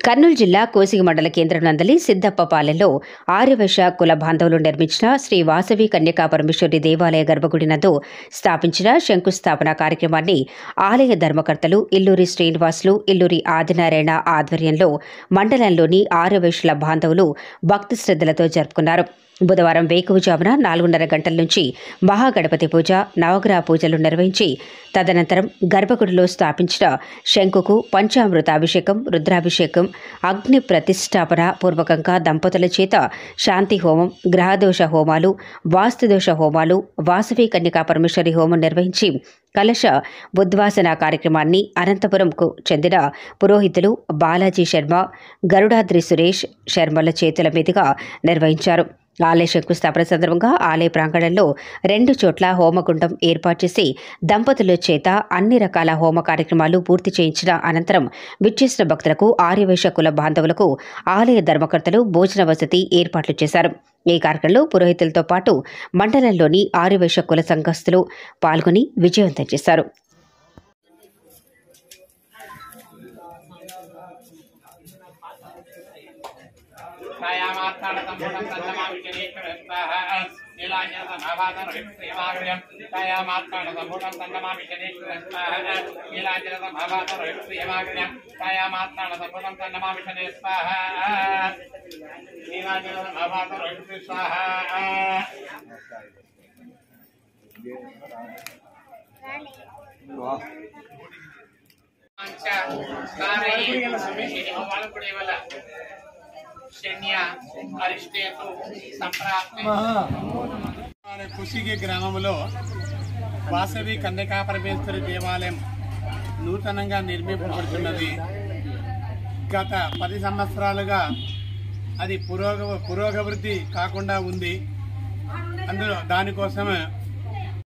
కర్నూలు జిల్లా కోసిగి మండల కేంద్రం నందలి సిద్దప్పపాలెంలో ఆర్యవైశ్య కుల బాంధవులు నిర్మించిన శ్రీ వాసవి కన్యకా పరమేశ్వరి దేవాలయ గర్భగుడి నందు స్థాపించిన శంకుస్థాపన కార్యక్రమాన్ని ఆలయ ధర్మకర్తలు ఇల్లూరి శ్రీనివాసులు, ఇల్లూరి ఆదినారాయణ ఆధ్వర్యంలో మండలంలోని ఆర్యవైశ్యుల బాంధవులు భక్తి శ్రద్ధలతో జరుపుకున్నారు. బుధవారం వేకువజామున 4:30 గంటల నుంచి మహాగణపతి పూజ, నవగ్రహ పూజలు నిర్వహించి తదనంతరం గర్భగుడిలో స్థాపించిన శంకుకు పంచామృతాభిషేకం, రుద్రాభిషేకం, అగ్ని ప్రతిష్టాపన పూర్వకంగా దంపతుల చేత శాంతి హోమం, గ్రహదోష హోమాలు, వాస్తుదోష హోమాలు, వాసవి కన్యకా పరమేశ్వరి హోమం నిర్వహించి కలశ ఉద్వాసన కార్యక్రమాన్ని అనంతపురంకు చెందిన పురోహితులు బాలాజీ శర్మ, గరుడాద్రి సురేష్ శర్మల చేతుల మీదుగా నిర్వహించారు. ఆలయ శంకుస్థాపన సందర్భంగా ఆలయ ప్రాంగణంలో 2 చోట్ల హోమగుండం ఏర్పాటు చేసి దంపతుల చేత అన్ని రకాల హోమ కార్యక్రమాలు పూర్తి చేయించిన అనంతరం విచ్చేసిన భక్తులకు ఆర్యవైశ్య కుల బాంధవులకు ఆలయ ధర్మకర్తలు భోజన వసతి ఏర్పాట్లు చేశారు. ఈ కార్యక్రమంలో పురోహితులతో పాటు మండలంలోని ఆర్యవైశ్య కుల సంఘస్థులు పాల్గొని విజయవంతం చేశారు. కుసిగి గ్రామంలో వాసవి కన్యకా పరమేశ్వరి దేవాలయం నూతనంగా నిర్మింపబడుతున్నది. గత 10 సంవత్సరాలుగా అది పురోగవృద్ధి కాకుండా ఉంది. అందులో దానికోసం